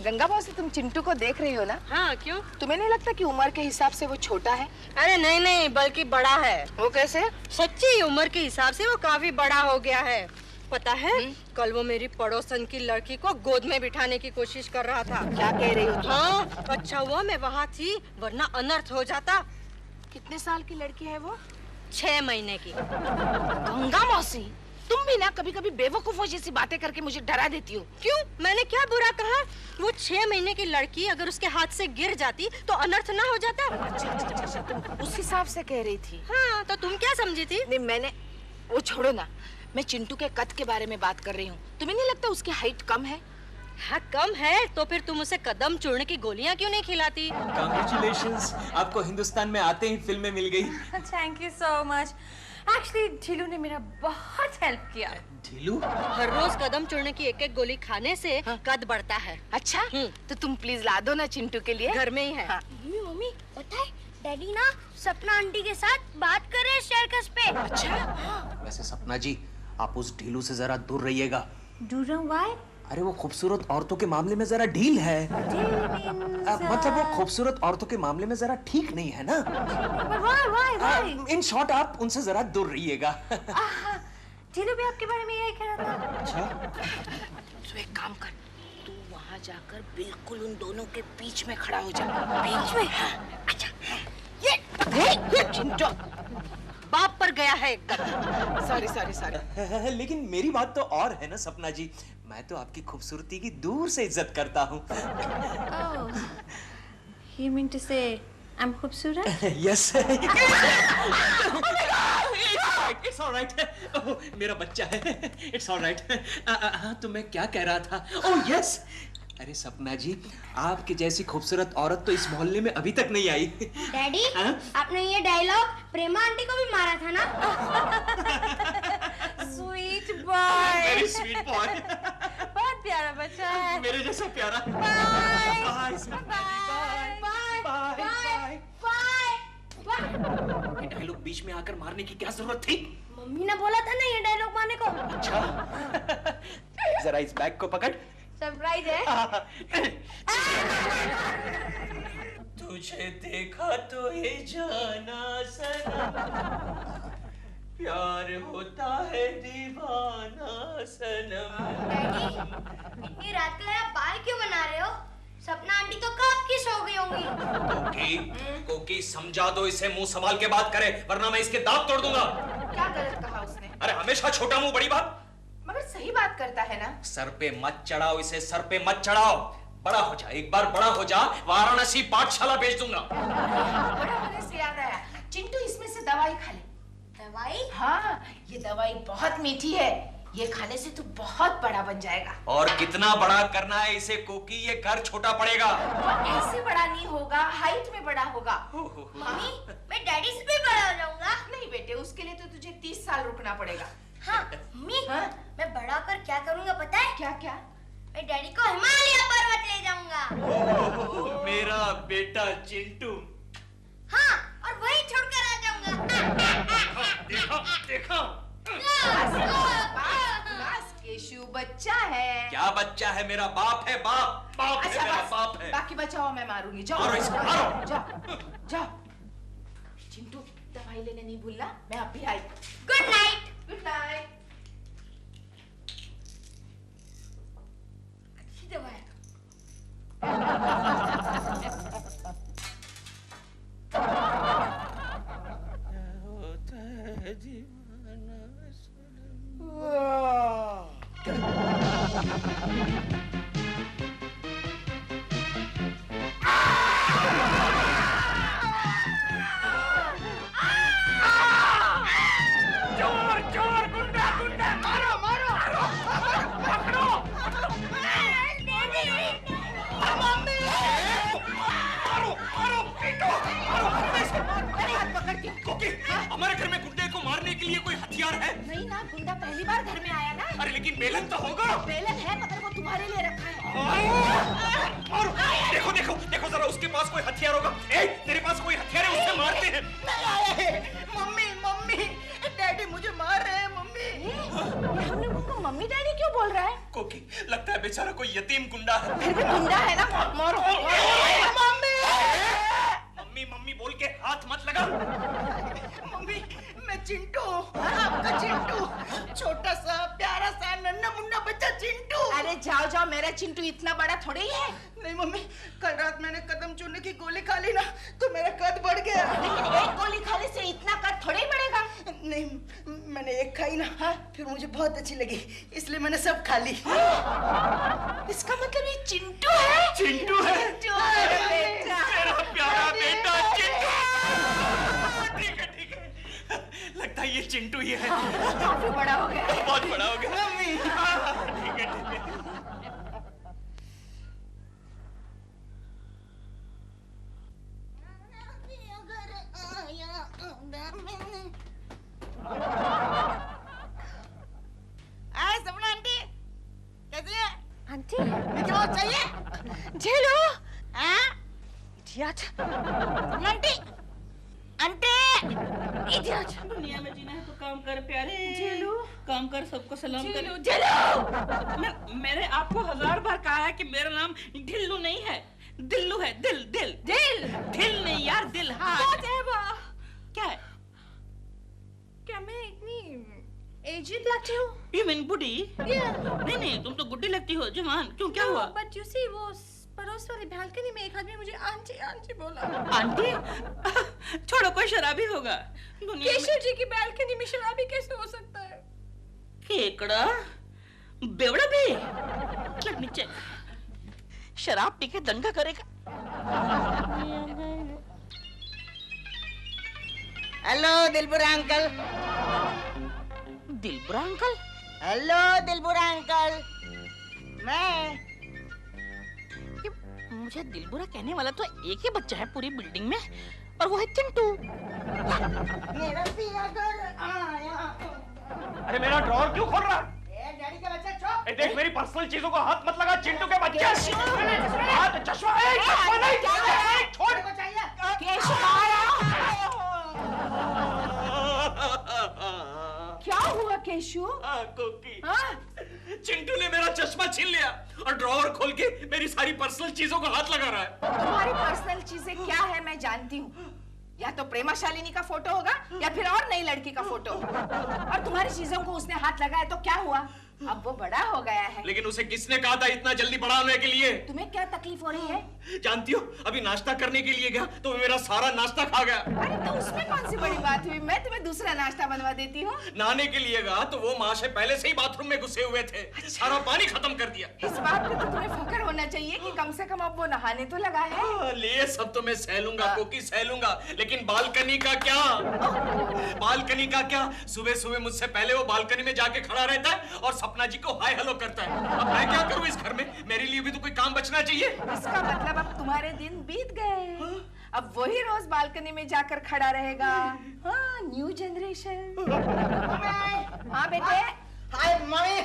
गंगा मौसी, तुम चिंटू को देख रही हो ना? हाँ, क्यों? तुम्हें नहीं लगता कि उम्र के हिसाब से वो छोटा है? अरे नहीं नहीं, बल्कि बड़ा है। वो कैसे? सच्ची उम्र के हिसाब से वो काफी बड़ा हो गया है। पता है, कल वो मेरी पड़ोसन की लड़की को गोद में बिठाने की कोशिश कर रहा था। क्या कह रही हो? हाँ, अच्छा हुआ मैं वहाँ थी, वरना अनर्थ हो जाता। कितने साल की लड़की है वो? 6 महीने की। गंगा मौसी, तुम भी ना कभी कभी बेवकूफों जैसी बातें करके मुझे डरा देती हो। क्यों? मैंने क्या बुरा कहा? वो 6 महीने की लड़की अगर उसके हाथ से गिर जाती तो अनर्थ ना हो जाता? अच्छा, तुम उस हिसाब से कह रही थी। हाँ, तो तुम क्या समझी थी? नहीं, मैंने वो छोड़ो ना, मैं चिंटू के कद के बारे में बात कर रही हूँ। तुम्हें नहीं लगता उसकी हाइट कम है? हाँ, कम है तो फिर तुम उसे कदम चूर्ण की गोलियां क्यों नहीं खिलाती? Congratulations, आपको हिंदुस्तान में आते ही फिल्में मिल गई। Thank you so much. Actually Dhilu ने मेरा बहुत हेल्प किया। ढीलू? हर रोज कदम चूर्ण की एक-एक गोली खाने से कद बढ़ता है। अच्छा, तो तुम प्लीज ला दो ना चिंटू के लिए। घर में ही है। हाँ। मम्मी पता है, डैडी ना सपना आंटी के साथ बात कर रहे हैं सर्कस पे। अच्छा? वैसे सपना जी, आप उस ढीलू से जरा दूर रहिएगा। Do know why? अरे वो खूबसूरत औरतों के मामले में जरा ढील है। मतलब वो खूबसूरत औरतों के मामले में जरा ठीक नहीं है ना। व्हाई? इन शॉर्ट आप उनसे जरा दूर रहिएगा। ढीलू भी आपके बारे में यही कह रहा था। अच्छा, तो एक काम कर, तू वहाँ जाकर बिल्कुल उन दोनों के बीच में खड़ा हो जा। बीच में? हाँ। अच्छा, ये चिंटू बाप पर गया है एकदम। सॉरी। लेकिन मेरी बात तो और है ना सपना जी, मैं तो आपकी खूबसूरती की दूर से इज्जत करता हूँ। You mean to say I'm खूबसूरत? Yes. It's all right. Oh, मेरा बच्चा है। It's all right. हाँ, तो मैं क्या कह रहा था? Oh yes. अरे सपना जी, आपकी जैसी खूबसूरत औरत तो इस मोहल्ले में अभी तक नहीं आई। डैडी, आपने ये डायलॉग प्रेमा आंटी को भी मारा था ना? Sweet boy. Very sweet boy. बहुत प्यारा बच्चा है। मेरे जैसा प्यारा। Bye. Bye, सपना जी। Bye. बाय। ये डायलॉग बीच में आकर मारने की क्या जरूरत थी? मम्मी ने बोला था ना ये डायलॉग मारने को। अच्छा। जरा इस बैग को पकड़। सरप्राइज है। तुझे देखा तो ये जाना सनम, प्यार होता है दीवाना सनम। डैडी, ये रात को आप बाल क्यों बना रहे हो? सपना आंटी तो कब की सो गई होंगी। कोकी समझा दो इसे, मुंह संभाल के बात करे वरना मैं इसके दांत तोड़ दूंगा। क्या गलत कहा उसने? अरे हमेशा छोटा मुंह बड़ी बात। मगर सही बात करता है ना। सर पे मत चढ़ाओ इसे, सर पे मत चढ़ाओ। बड़ा हो जा, एक बार बड़ा हो जा, वाराणसी पाठशाला भेज दूंगा। बड़ा होने से याद आया, चिंटू इसमें से दवाई खा ले। दवाई? हाँ, ये दवाई बहुत मीठी है, ये खाने से तू बहुत बड़ा बन जाएगा। और कितना बड़ा करना है इसे कोकी, ये घर छोटा पड़ेगा। ऐसे बड़ा नहीं होगा, हाइट में बड़ा होगा। मम्मी, मैं डैडी से भी बड़ा हो जाऊंगा। नहीं बेटे, उसके लिए तो तुझे 30 साल रुकना पड़ेगा। हाँ, मम्मी, हाँ? मैं बड़ा होकर क्या करूंगा पता है? क्या क्या? मैं डैडी को हिमालय पर्वत ले जाऊंगा। मेरा बेटा चिंटू। हाँ, और वहीं छोड़कर आ जाऊंगा। देखा बस केशु बच्चा है। क्या बच्चा है? मेरा बाप है, बाप है, अच्छा मेरा बस, बाप है। बाकी बचाओ, मैं मारूंगी। जाओ मारो इसको, मारो। जाओ। चिंटू, दवाई लेने नहीं भूलना, मैं अभी आई। Good night. Good night. अच्छी दवाई। हमारे घर में गुंडे को मारने के लिए कोई हथियार है? नहीं ना, गुंडा पहली बार घर में आया ना। अरे लेकिन बेलन तो होगा। बेलन है, मगर वो तुम्हारे लिए रखा है। और देखो देखो देखो जरा, उसके पास कोई हथियार होगा। ए, तेरे पास कोई हथियार है? उससे मारते हैं। नहीं आया है। मम्मी, डैडी मुझे मार रहे हैं। मम्मी, हमने तुमको मम्मी डैडी क्यों बोल रहा है? कोकी, लगता है बेचारा कोई यतीम गुंडा है। फिर भी गुंडा है ना, मारो। मम्मी! मम्मी मम्मी बोल के हाथ मत लगा। मम्मी, मैं चिंटू, आपका चिंटू, छोटा सा प्यारा सा नन्हा मुन्ना बच्चा चिंटू। अरे जाओ जाओ, मेरा चिंटू इतना बड़ा थोड़ी है। नहीं मम्मी, कल रात मैंने कदम चूरने की गोली खा ली ना, तो मेरा कद बढ़ गया। लेकिन एक गोली खाने से इतना कद थोड़ी बढ़ेगा। नहीं, मैंने एक खाई ना, फिर मुझे बहुत अच्छी लगी, इसलिए मैंने सब खा ली। इसका मतलब ये चिंटू है। चिंटू है। चिंटू है बेटा। मेरा प्यारा बेटा चिंटू। ठीक है ठीक है, लगता है ये चिंटू ही है। काफी बड़ा हो गया। बहुत बड़ा हो गया। मम्मी, ठीक है ठीक है। सपना आंटी, कैसी है? आंटी, मुझे बहुत चाहिए। झेलो। हाँ? इडियट। सपना आंटी, आंटी। इडियट। दुनिया में जीना है तो काम कर प्यारे। जेलू। काम कर, सबको सलाम कर। झेलो। मैंने आपको 1000 बार कहा है कि मेरा नाम ढिल्लू नहीं है, दिल्लू है। दिल दिल दिल। दिल नहीं यार, दिल। हाँ क्या है? क्या मैं इतनी एजेड लगती हूँ? यू मीन बुढ़ी? नहीं नहीं, तुम तो गुड्डी लगती हो, जवान। क्यों, क्या हुआ? बट यू सी, वो पड़ोस वाली बालकनी में एक आदमी मुझे आंटी आंटी बोला। आंटी? छोड़ो, कोई शराबी होगा दुनिया में। केशव जी की बालकनी में शराबी कैसे हो सकता है? केकड़ा बेवड़ा भी। Let me check. शराब पी के दंगा करेगा। Hello Dilbura uncle. Dilbura uncle? Hello Dilbura uncle, मैं। मुझे दिलबुरा कहने वाला तो एक ही बच्चा है पूरी बिल्डिंग में, और वो है चिंटू। मेरा पिया घर आया। अरे मेरा ड्रॉर क्यों खोल रहा है? डैडी का बच्चा चुप। देख, मेरी पर्सनल चीजों को हाथ मत लगा, चिंटू के बच्चे। हाथ, चश्मा नहीं, छोड़। को चाहिए। क्या हुआ केशु? कोकी, चिंटू ने मेरा चश्मा छीन लिया और ड्रॉवर खोल के मेरी सारी पर्सनल चीजों को हाथ लगा रहा है। तुम्हारी पर्सनल चीजें क्या है मैं जानती हूँ। या तो प्रेमा शालिनी का फोटो होगा या फिर और नई लड़की का फोटो। और तुम्हारी चीजों को उसने हाथ लगाया तो क्या हुआ? अब वो बड़ा हो गया है। लेकिन उसे किसने कहा था इतना जल्दी बड़ा होने के लिए? तुम्हें क्या तकलीफ हो रही है? जानती हो, अभी नाश्ता करने के लिए गया तो मेरा सारा नाश्ता खा गया। अरे तो उसमें कौन सी बड़ी बात हुई? मैं तुम्हें दूसरा नाश्ता बनवा देती हूँ। नहाने के लिए गया तो वो माँ से पहले से ही बाथरूम में घुसे हुए थे। सारा पानी खत्म कर दिया। इस बात पे तो तुम्हें फख्र होना चाहिए कि कम से कम अब वो नहाने तो लगा है। ले, सब तो मैं सह लूंगा कोकी, सह लूंगा, लेकिन बालकनी का क्या? बालकनी का क्या? सुबह सुबह मुझसे पहले वो बालकनी में जाके खड़ा रहता है और सपना जी को हाय हेलो करता है। अब मैं क्या करूं इस घर में? मेरे लिए भी तो कोई काम बचना चाहिए। इसका मतलब अब तुम्हारे दिन बीत गए। अब वही रोज बालकनी में जाकर खड़ा रहेगा। हाँ, न्यू जनरेशन। हाँ बेटे। हाय मम्मी,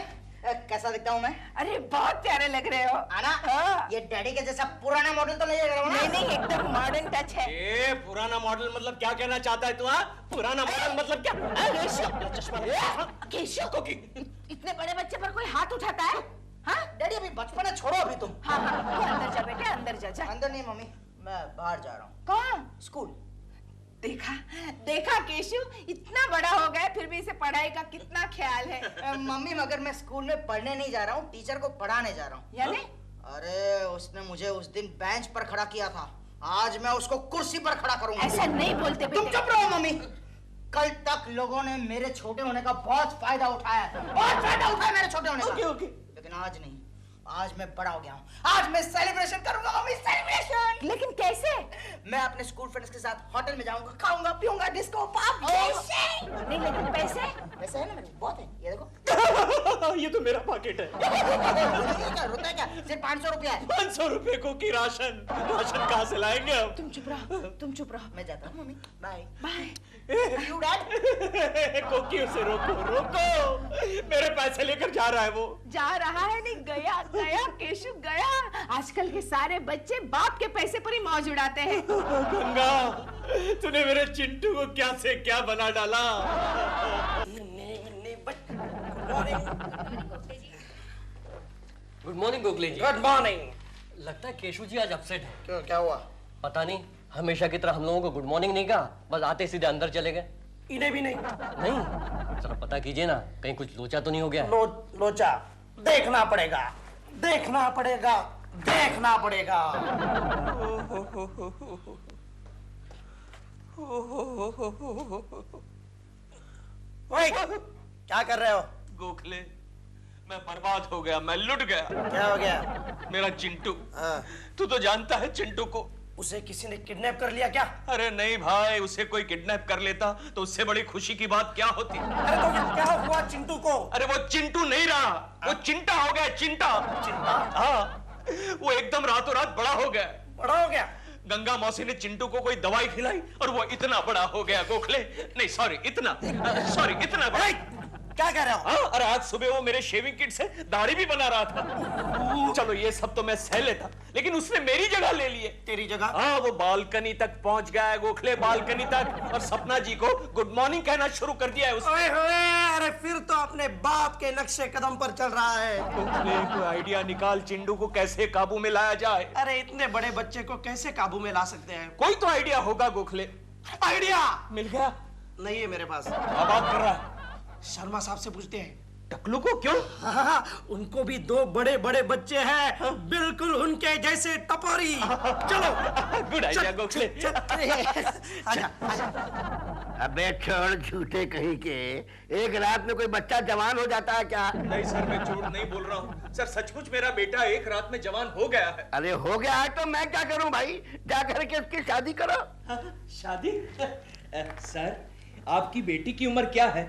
कैसा दिखता हूँ मैं? अरे बहुत प्यारे लग रहे हो। आना? हाँ। ये डैडी के जैसा पुराना मॉडल तो नहीं लग रहा हूँ ना? नहीं नहीं, एकदम मॉडर्न टच है। ए, पुराना मॉडल मतलब क्या कहना चाहता है तू? पुराना मॉडल मतलब क्या? केशव, कोकी, इतने बड़े बच्चे पर कोई हाथ उठाता है? हाँ? डैडी अभी बचपना छोड़ो, अभी तुम। हाँ हाँ, तू अंदर जा बेटे, अंदर जा। अंदर नहीं मम्मी, मैं बाहर जा रहा हूँ। कौन? स्कूल। देखा देखा केशु, इतना बड़ा हो गया फिर भी इसे पढ़ाई का कितना ख्याल है। मम्मी, मगर मैं स्कूल में पढ़ने नहीं जा रहा हूँ, टीचर को पढ़ाने जा रहा हूँ। यानी? अरे उसने मुझे उस दिन बेंच पर खड़ा किया था, आज मैं उसको कुर्सी पर खड़ा करूंगा। ऐसा नहीं बोलते तुम बेटे। चुप रहो मम्मी। कल तक लोगों ने मेरे छोटे होने का बहुत फायदा उठाया है, बहुत फायदा उठाया मेरे छोटे होने का। ओके। लेकिन आज नहीं, आज मैं बड़ा हो गया हूँ, आज मैं सेलिब्रेशन करूंगा मम्मी, सेलिब्रेशन। लेकिन कैसे? मैं अपने स्कूल फ्रेंड्स के साथ होटल में जाऊंगा, खाऊंगा पीऊंगा, डिस्को पॉप। नहीं लेकिन पैसे? पैसे है ना मेरे, बहुत है, ये देखो। ये तो मेरा पॉकेट है। रुपए क्या? सिर्फ 500 रुपया है। 500 रुपए को की राशन कहाँ से लाएंगे हम? तुम चुप रहो, तुम चुप रहो। मैं जाता हूँ mummy, bye bye. You dad. Koki, उसे रोको रोको, मेरे पैसे लेकर जा रहा है वो। जा रहा है नहीं, गया गया केशु गया। आजकल के सारे बच्चे बाप के पैसे पर ही मौज उड़ाते हैं। गंगा, तूने मेरे चिंटू को क्या से क्या बना डाला। Good morning Gokhale ji. Good morning. लगता है केशव जी आज अपसेट है। क्यों, क्या हुआ? पता नहीं, हमेशा की तरह हम लोगों को गुड मॉर्निंग नहीं कहा, बस आते सीधे अंदर चले गए। इन्हें भी नहीं? नहीं, जरा पता कीजिए ना, कहीं कुछ लोचा तो नहीं हो गया है? लोचा देखना पड़ेगा, देखना पड़ेगा, देखना पड़ेगा। ओए, क्या कर रहे हो? गोखले, मैं बर्बाद हो गया, मैं लुट गया। क्या हो गया? मेरा चिंटू। हाँ। तू तो जानता है चिंटू को। उसे किसी ने किडनैप कर लिया क्या? अरे नहीं भाई, उसे कोई किडनैप कर लेता तो उससे बड़ी खुशी की बात क्या होती। अरे तो क्या हुआ चिंटू को? अरे वो चिंटू नहीं रहा, वो चिंटा हो गया, चिंटा। चिंटा? हाँ, वो एकदम रातों रात बड़ा हो गया। बड़ा हो गया? गंगा मौसी ने चिंटू को कोई दवाई खिलाई और वो इतना बड़ा हो गया गोखले। नहीं सॉरी, इतना बड़ा। क्या कह रहे हो? हाँ, अरे आज सुबह वो मेरे शेविंग किट से दाढ़ी भी बना रहा था। चलो ये सब तो मैं सह लेता, लेकिन उसने मेरी जगह ले लिए। तेरी जगह? हाँ, वो बालकनी तक पहुंच गया है गोखले, बालकनी तक, और सपना जी को गुड मॉर्निंग कहना शुरू कर दिया है उसने। ओए होए, अरे फिर तो अपने बाप के नक्शे कदम पर चल रहा है। गोखले, कोई आइडिया निकाल, चिंटू को कैसे काबू में लाया जाए। अरे इतने बड़े बच्चे को कैसे काबू में ला सकते हैं? कोई तो आइडिया होगा गोखले। आइडिया मिल गया? नहीं है मेरे पास। अब बात कर रहा है। शर्मा साहब से पूछते हैं। टकलू को? क्यों? हाँ, उनको भी 2 बड़े बड़े बच्चे हैं, बिल्कुल उनके जैसे टपोरी। चलो। Good idea Gokhale. आजा, आजा। अबे छोड़ झूठे कहीं के, एक रात में कोई बच्चा जवान हो जाता है क्या? नहीं सर, मैं झूठ नहीं बोल रहा हूँ सर, सचमुच मेरा बेटा एक रात में जवान हो गया है। अरे हो गया है तो मैं क्या करूं भाई, जा करके उसकी शादी करो। शादी? सर, आपकी बेटी की उम्र क्या है?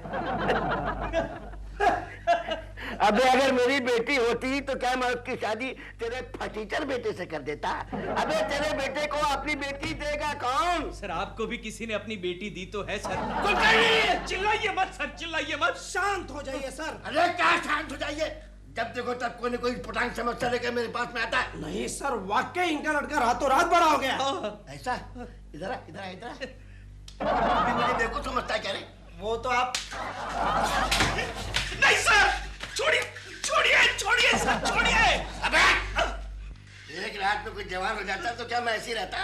अबे अगर मेरी बेटी होती तो क्या मैं उसकी शादी तेरे फटीचर बेटे से कर देता? अबे तेरे बेटे को अपनी बेटी देगा कौन? सर, आपको भी किसी ने अपनी बेटी दी तो है सर। चिल्लाइए मत सर, चिल्लाइए मत। शांत हो जाइए सर। अरे क्या शांत हो जाइए, जब देखो तब कोई न कोई पटांग समस्या लेकर मेरे पास में आता है। नहीं सर, वाकई इनका लड़का रातों रात बड़ा हो गया। ऐसा? इधर आ, इधर आ, इधर आ। मुझे देखो समझता है क्या रे? वो तो आप। नहीं सर, छोड़िए छोड़िए छोड़िए सर, छोड़िए। अबे एक रात में कोई जवान हो जाता तो क्या मैं ऐसे ही रहता?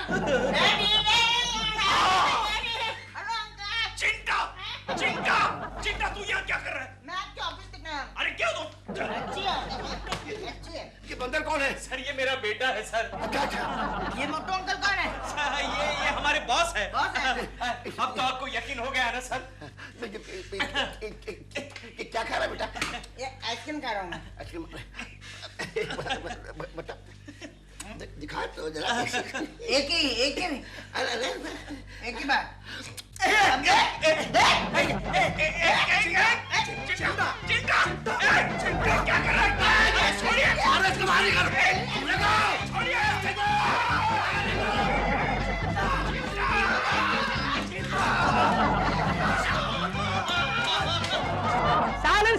चिंटा, चिंटा, चिंटा, तू यहाँ क्या कर रहा है? मैं आपके ऑफिस तक गया। अरे क्या दो? ये बंदर कौन है? सर, ये मेरा बेटा है सर। अच्छा, ये मोटू अंकल कौन है? सर, ये हमारे बॉस है। बॉस है? अब तो आपको यकीन हो गया है ना सर? ये क्या खा रहा है बेटा? ये आइसक्रीम खा रहा हूँ मैं। आइसक्रीम? बता, दिखा तो जरा। एक ही अरे एक ही बार। क्या कर रहा है? छोड़िए। अरे इसको बाहर निकालो। लगाओ।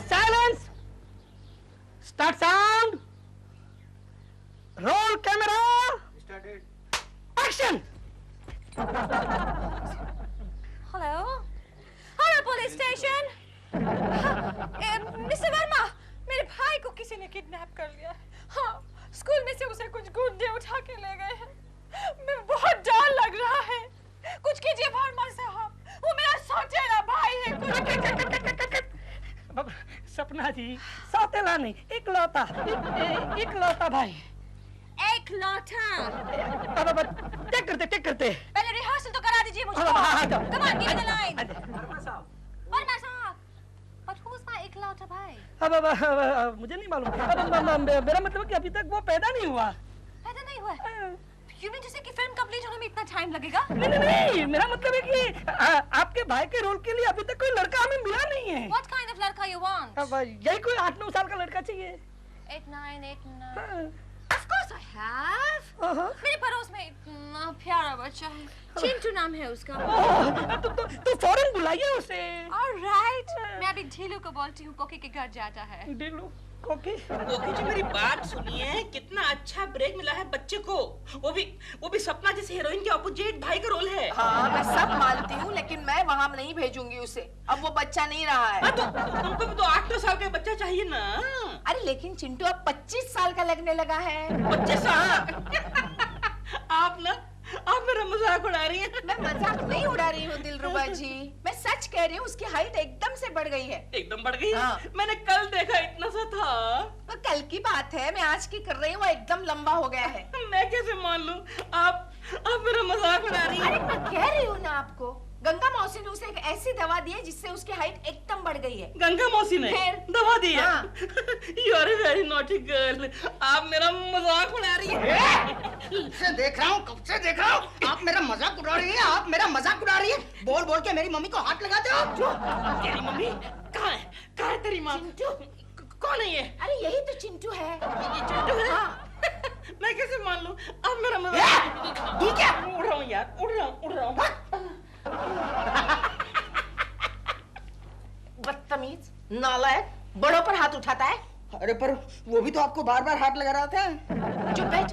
Silence! Start sound! Roll camera! Action! Hello police station. Mister Verma, मेरे भाई को किसी ने किडनैप कर लिया है। हाँ, स्कूल में से उसे कुछ गुंडे उठा के ले गए हैं। मैं बहुत डर लग रहा है। कुछ कीजिए वर्मा साहब, वो मेरा सौतेला भाई है। सपना जी, सौतेला नहीं, इकलौता भाई। एक लौटा। अब टेक करते। पहले रिहर्सल तो करा दीजिए मुझको। हाँ, तो। Come on, give me the line. Verma साहब, but who's my इकलौता भाई? अब मुझे नहीं मालूम। मेरा मतलब कि अभी तक वो पैदा नहीं हुआ। पैदा नहीं हुआ? You mean to say कि फिल्म कंप्लीट होने में इतना टाइम लगेगा? नहीं, मेरा मतलब है कि आपके भाई के रोल के लिए अभी तक कोई लड़का हमें मिला नहीं है। What kind of लड़का you want? अब यही कोई 8-9 साल का लड़का चाहिए। 8-9. Of course I have. मेरे पड़ोस में इतना प्यारा बच्चा है, चिंटू नाम है उसका। तो फौरन बुलाइए उसे। All right. मैं अभी ढीलू को बोलती हूँ, कोकी के घर जाता है। ढीलू, कोकी जी, मेरी बात सुनिए, कितना अच्छा ब्रेक मिला है बच्चे को। वो भी सपना जैसे हीरोइन के ऑपोजिट भाई का रोल है। हाँ, मैं सब मानती हूँ, लेकिन मैं वहाँ नहीं भेजूंगी उसे। अब वो बच्चा नहीं रहा है। तो उनको भी तो 8-9 साल का बच्चा चाहिए ना। अरे लेकिन चिंटू अब 25 साल का लगने लगा है। 25 साल? आप मेरा मजाक उड़ा रही हैं। मैं मजाक नहीं उड़ा रही हूँ दिलरुबा जी, मैं सच कह रही हूँ। उसकी हाइट एकदम से बढ़ गई है। एकदम बढ़ गई? हाँ। मैंने कल देखा इतना सा था। वो कल की बात है, मैं आज की कर रही हूँ। वो एकदम लंबा हो गया है। मैं कैसे मान लूं? आप मेरा मजाक उड़ा रही हैं। अरे मैं कह रही हूँ ना आपको, गंगा मौसी ने उसे एक ऐसी दवा दी है जिससे उसकी हाइट एकदम बढ़ गई है। गंगा मौसी ने फिर? दवा दी है? हाँ। You are a very naughty girl। आप मेरा मजाक उड़ा रही हैं। कब से देख रहा हूँ आप मेरा मजाक उड़ा रही है। बोल बोल के मेरी मम्मी को हाथ लगाते हो। तेरी मम्मी कहाँ है तेरी माँ? कौन है ये? अरे यही तो चिंटू है। ये चिंटू है? हाँ। मैं कैसे मान लूं? आप मेरा मजाक। तू क्या? उड़ रहा हूँ यार, उड़ रहा हूँ। बदतमीज, नालायक, बड़ों पर हाथ उठाता है। अरे पर वो भी तो आपको बार बार हाथ लगा रहा था। चुप बैठ।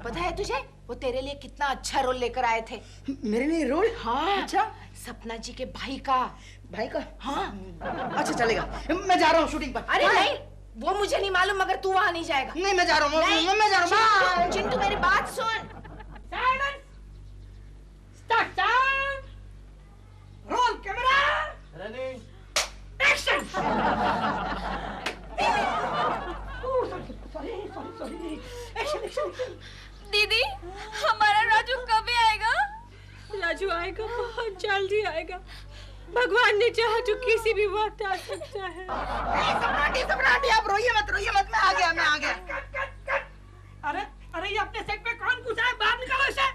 पता है तुझे वो तेरे लिए कितना अच्छा रोल लेकर आए थे? मेरे लिए रोल? हाँ। अच्छा, सपना जी के भाई का। भाई का? हाँ। अच्छा चलेगा, मैं जा रहा हूँ शूटिंग पर। अरे नहीं, वो मुझे नहीं मालूम, मगर तू वहाँ नहीं जाएगा। नहीं, मैं जा रहा हूँ। नहीं, मैं जा रहा हूँ। चिंटू मेरी बात सुन। Start time, roll camera, action. दीदी, हमारा राजू कब आएगा? राजू आएगा, बहुत जल्दी आएगा। भगवान ने चाहा तो किसी भी वक्त आ सकता है। सम्राटी, आप रोइए मत, मैं आ गया। अरे ये अपने सेट पे कौन घुसा है? बाहर निकालो इसे।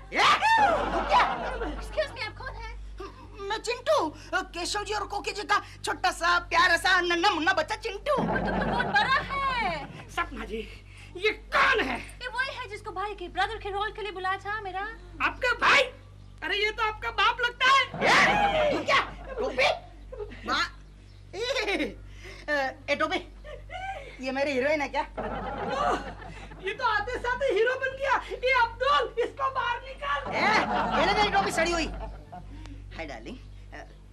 Excuse me, आप कौन है? मैं चिंटू, केशव जी और कोकी जी का छोटा सा प्यारा सा नन्हा मुन्ना बच्चा चिंटू। तुम तो बहुत बड़ा है। सपना जी, ये कौन है? ये वही है जिसको भाई के ब्रदर के रोल के लिए बुलाया था मेरा। आपका भाई? अरे ये तो आपका बाप लगता है। तू क्या? टोपी? ए टोपी, ये मेरी हीरोइन है क्या? ये तो आते साथ हीरो बन गया। ये अब्दुल, इसको बाहर निकाल। ये मेरी टोपी सड़ी हुई। हाय डार्लिंग,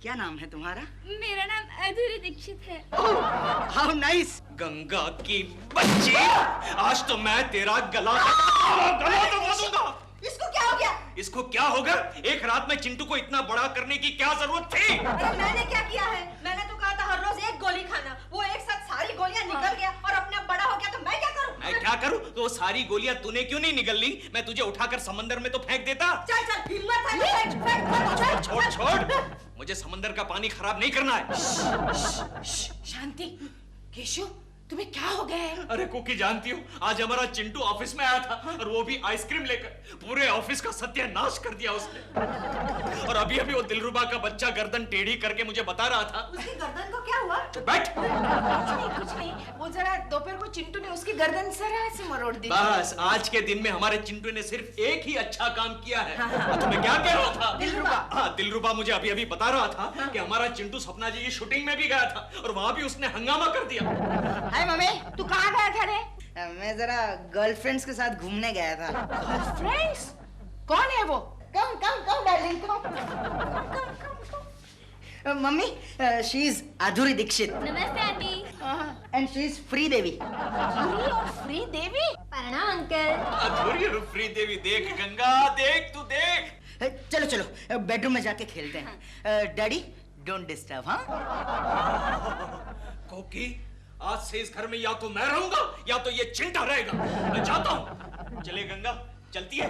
क्या नाम है तुम्हारा? मेरा नाम अधूरी दीक्षित है। How nice. गंगा की बच्ची, आज तो मैं तेरा गला दबा दूंगा। इसको क्या हो गया? इसको क्या होगा? एक रात में चिंटू को इतना बड़ा करने की क्या जरूरत थी? अरे मैंने क्या किया है? मैंने तो कहा था हर रोज एक गोली खाना। वो एक साथ सारी गोलियां निकल गया और अपने आप बड़ा हो गया, तो मैं क्या करूं? मैं क्या करूं? तो सारी गोलियां तूने क्यों नहीं निगल ली? मैं तुझे उठाकर समंदर में तो फेंक देता। चल चल, हिम्मत है तो फेंक। छोड़ छोड़, मुझे समंदर का पानी खराब नहीं करना है। शांति। केशव, तुम्हें क्या हो गया है? अरे कुकी, जानती हो आज हमारा चिंटू ऑफिस में आया था और वो भी आइसक्रीम लेकर। पूरे ऑफिस का सत्यानाश कर दिया उसने। और अभी अभी वो दिलरुबा का बच्चा गर्दन टेढ़ी करके मुझे बता रहा था। उसकी गर्दन को क्या हुआ? बैठ। कुछ नहीं। वो जरा दोपहर को चिंटू ने उसकी गर्दन जरा से मरोड़ दी। बस आज के दिन में हमारे चिंटू ने सिर्फ एक ही अच्छा काम किया है। तो मैं क्या कह रहा था? दिलरुबा। हाँ, दिलरुबा मुझे अभी अभी बता रहा था कि हमारा चिंटू सपना जी की शूटिंग में भी गया था और वहां भी उसने हंगामा कर दिया। हाय मम्मी, तू कहाँ गया था रे? मैं जरा गर्लफ्रेंड्स के साथ घूमने गया था। फ्रेंड्स? कौन है वो? Come darling, mummy, she is Adhuri Dikshit नमस्ते aunty. And she is Free Devi. Adhuri और फ्री देवी? प्रणाम अंकल। अधूरी और फ्री देवी, देख गंगा, देख तू देख। चलो चलो बेडरूम में जाके खेलते हैं। Daddy don't disturb. हाँ कोकी, आज से इस घर में या तो मैं रहूंगा या तो ये चिंटा रहेगा। मैं जाता हूँ। चले गंगा, चलती है।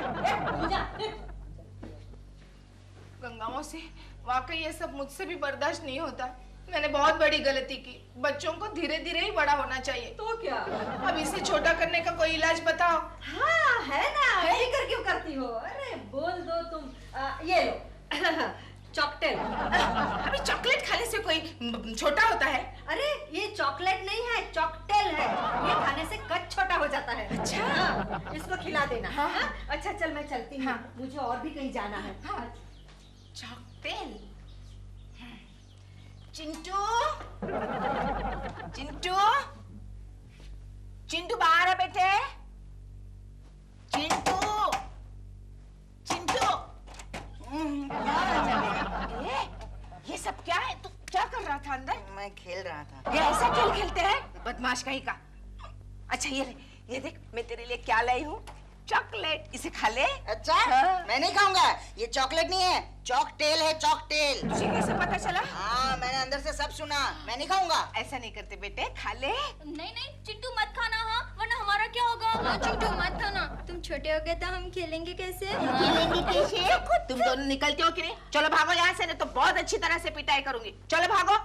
गंगा मौसी, वाकई ये सब मुझसे भी बर्दाश्त नहीं होता। मैंने बहुत बड़ी गलती की। बच्चों को धीरे धीरे ही बड़ा होना चाहिए। तो क्या? अब इसे छोटा करने का कोई इलाज बताओ। हाँ है ना, फिक्र क्यों करती हो? अरे बोल दो तुम। ये लो चॉकटेल। अभी चॉकलेट खाने से कोई छोटा होता है? अरे ये चॉकलेट नहीं है, चॉकटेल है। ये खाने से कद छोटा हो जाता है। अच्छा। हाँ, इसको खिला देना। हाँ। हाँ? अच्छा चल मैं चलती हूँ। हाँ। मुझे और भी कहीं जाना है। हाँ। चॉकटेल। चिंटू, चिंटू, चिंटू बाहर आ बेटे। चिंटू, चिंटू। ये सब क्या है? तू क्या कर रहा था अंदर? मैं खेल रहा था। ये ऐसा खेल खेलते हैं? बदमाश कहीं का। अच्छा ये देख मैं तेरे लिए क्या लाई हूँ, चॉकलेट, इसे खा ले। अच्छा हाँ। मैं नहीं खाऊंगा, ये चॉकलेट नहीं है, चॉकटेल है, चॉकटेल। तुझे कैसे पता चला? हाँ मैंने अंदर से सब सुना, मैं नहीं खाऊंगा। ऐसा नहीं करते बेटे, खा ले। नहीं नहीं चिंटू मत खाना, हाँ वरना हमारा क्या होगा। हाँ चिंटू मत खाना, तुम छोटे हो गए तो हम खेलेंगे कैसे? खेलेंगे कैसे? तुम दोनों निकलते हो कि नहीं? चलो भागो यहाँ से, नहीं तो बहुत अच्छी तरह से पिटाई करूंगी। चलो भागो।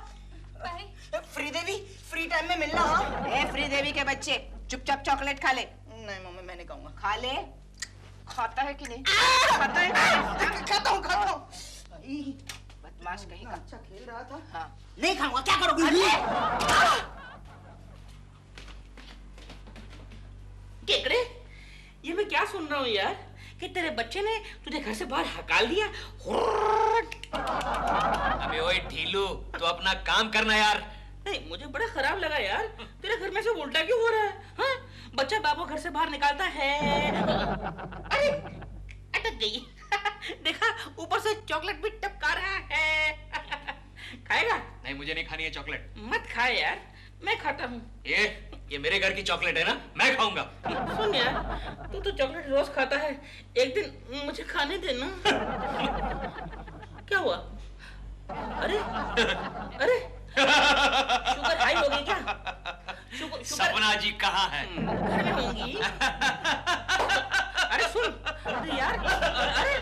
फ्री देवी, फ्री टाइम में मिलना। हाँ ए फ्री देवी के बच्चे, चुपचाप चॉकलेट खा ले। नहीं मम्मी मैं नहीं खाऊंगा। खा ले। खाता है कि नहीं? खाता है कि नहीं? खाता हूँ खाता हूँ। बदमाश कहीं का। अच्छा खेल रहा था। हाँ। नहीं खाऊंगा, क्या करोगी? केकड़े, ये मैं क्या सुन रहा हूँ यार कि तेरे बच्चे ने तुझे घर से बाहर हकाल दिया। अबे ओए ढीलू, तो अपना काम करना यार। नहीं मुझे बड़ा खराब लगा यार, तेरे घर में से उल्टा क्यों हो रहा है? हाँ? बच्चा बाबू घर से बाहर निकालता है। अरे अटक गई। देखा ऊपर से चॉकलेट भी टपका रहा है। खाएगा? नहीं मुझे नहीं खानी है चॉकलेट। मत खा यार, मैं खाता हूँ। ये मेरे घर की चॉकलेट है ना, मैं खाऊंगा। सुन यार, तू तो चॉकलेट रोज खाता है, एक दिन मुझे खाने देना। क्या हुआ? अरे अरे शुगर हाई हो गई क्या? शुगर सपना जी कहाँ है? घर में होंगी। अरे सुन, अरे यार, अरे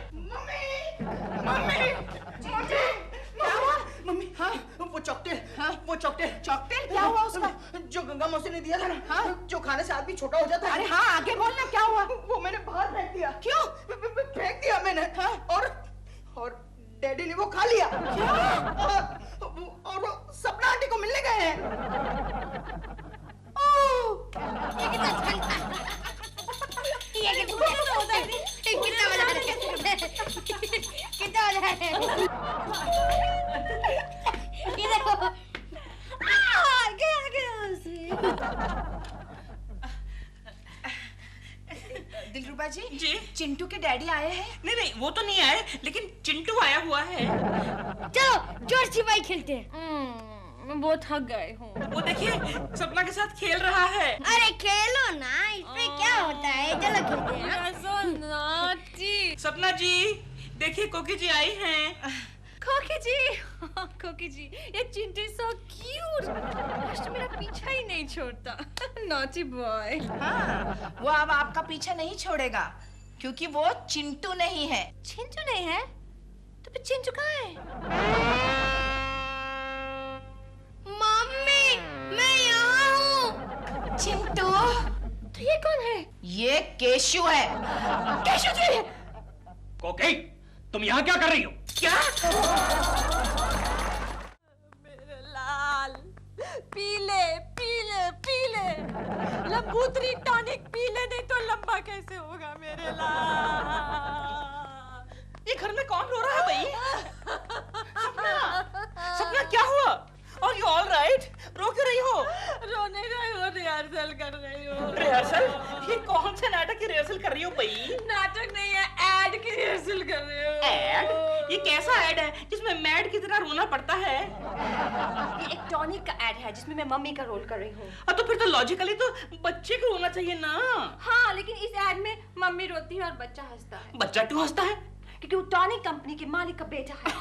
मम्मी हाँ वो चॉकटेल, हाँ? वो चॉकटेल। चॉकटेल क्या हुआ उसका? जो गंगा मौसी ने दिया था ना, हाँ? जो खाने से आदमी छोटा हो जाता है। अरे हाँ आगे बोलना, क्या हुआ? वो मैंने बाहर फेंक दिया। क्यों? फेंक दिया मैंने। हाँ? और डैडी ने वो खा लिया। और वो सपना आंटी को मिलने गए हैं। कितना मजा आ रहा है, कितना मजा आ रहा है। ये देखो, दिलरुबा जी, जी? चिंटू के डैडी आए हैं? नहीं नहीं वो तो नहीं आए, लेकिन चिंटू आया हुआ है। चलो जोर छिपाई खेलते हैं। मैं बहुत थक गई हूँ। वो देखिए सपना के साथ खेल रहा है। अरे खेलो ना, इसमें क्या होता है, चलो खेलते हैं। so naughty। सपना जी देखिए कोकी जी आई हैं। कोकी जी, कोकी जी, ये चिंटू so cute। आज तो मेरा पीछा ही नहीं छोड़ता। Naughty boy। हाँ, वो अब आपका पीछा नहीं छोड़ेगा, क्योंकि वो चिंटू नहीं है। चिंटू नहीं है? तो फिर चिंटू कहाँ है? मम्मी, मैं यहाँ हूँ। चिंटू, तो ये कौन है? ये केशु है। केशु जी! कोकी, तुम यहाँ क्या कर रही हो? क्या? मेरे लाल, पीले पीले पीले, लंबूतरी टॉनिक पीले, नहीं तो लंबा कैसे होगा मेरे लाल। ये घर में कौन रो रहा है भाई? सपना क्या हुआ? Are you all right? रो क्यों रही हो? रो नहीं रही हो, रिहर्सल कर रही हो। रिहर्सल? ये कौन से नाटक की रिहर्सल कर रही हो भाई? नाटक नहीं है, एड की रिहर्सल कर रही हो। एड? ये कैसा एड है जिसमें मैड की तरह रोना पड़ता है? ये एक टॉनिक का एड है जिसमें मैं मम्मी का रोल कर रही हूँ। तो फिर तो लॉजिकली तो बच्चे को रोना चाहिए ना। हाँ, लेकिन इस एड में मम्मी रोती है और बच्चा हंसता है, बच्चा क्यों हंसता है? क्योंकि वो टॉनिक कंपनी के मालिक का बेटा है।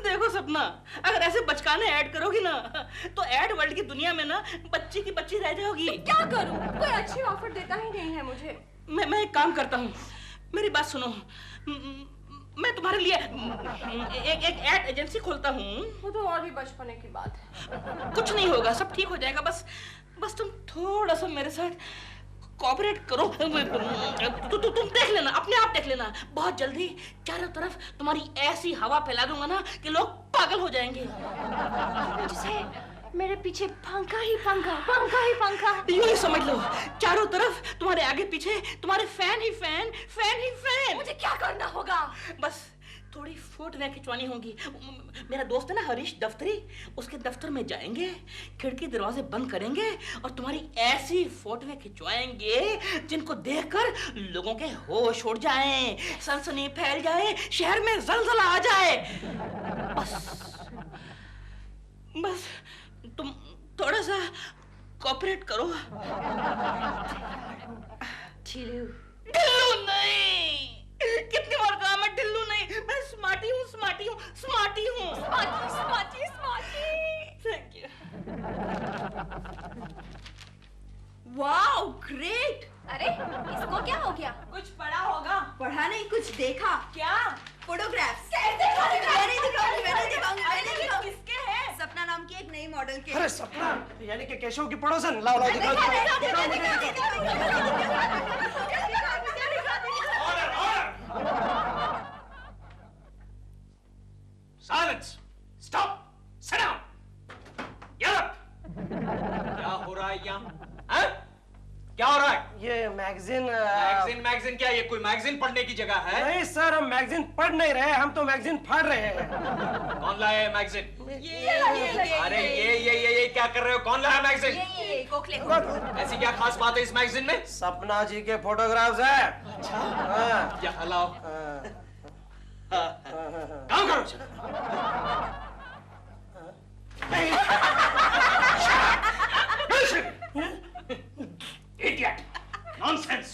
देखो सपना, अगर ऐसे बचकाने ऐड करोगी ना तो ऐड वर्ल्ड की दुनिया में ना बच्ची की बच्ची रह जाओगी। क्या करूं? कोई अच्छी ऑफर देता ही नहीं है मुझे। मैं एक काम करता हूँ, मेरी बात सुनो। मैं तुम्हारे लिए एक ऐड एजेंसी खोलता हूँ। वो तो और भी बचपने की बात है। कुछ नहीं होगा, सब ठीक हो जाएगा। बस तुम थोड़ा सा मेरे साथ कोऑपरेट करो। तुम देख लेना, अपने आप देख लेना, बहुत जल्दी चारों तरफ तुम्हारी ऐसी हवा फैला दूंगा ना कि लोग पागल हो जाएंगे। जिसे मेरे पीछे पंखा ही पंखा, पंखा ही पंखा। यूं ही समझ लो, चारों तरफ तुम्हारे आगे पीछे तुम्हारे फैन ही फैन, फैन ही फैन। मुझे क्या करना होगा? बस थोड़ी फोटोएं खिंचवानी होंगी। मेरा दोस्त है ना हरीश दफ्तरी, उसके दफ्तर में जाएंगे, खिड़की दरवाजे बंद करेंगे और तुम्हारी ऐसी फोटोएं खिंचवाएंगे जिनको देखकर लोगों के होश उड़ जाएं, सनसनी फैल जाए, शहर में जलजला आ जाए। बस तुम थोड़ा सा कोऑपरेट करो। ढिल्लू नहीं, कितनी बार कहा मैं ढिल्लू नहीं, मैं स्मार्टी हूँ, स्मार्टी हूँ, स्मार्टी हूँ। Smarty thank you. Wow great. अरे इसको क्या हो गया? कुछ पढ़ा होगा। पढ़ा नहीं, कुछ देखा। क्या? फोटोग्राफ्स। किसके हैं? सपना नाम की एक नई मॉडल के। अरे सपना यानी कि केशव की पड़ोसन। लाओ लाओ दिखाओ। Silence, stop, sit down, get up. क्या हो रहा है यहाँ? क्या हो रहा है? ये मैगजीन मैगजीन क्या? ये कोई मैगजीन पढ़ने की जगह है? नहीं सर, हम मैगजीन पढ़ नहीं रहे, हम तो मैगजीन फाड़ रहे हैं। कौन लाया है मैगजीन? अरे ये क्या कर रहे हो? कौन लाया मैगजीन? ये गोखले। ऐसी क्या खास बात है इस मैगजीन में? सपना जी के फोटोग्राफ्स है। अच्छा, क्या हलाओ? काम करो। Idiot! Nonsense!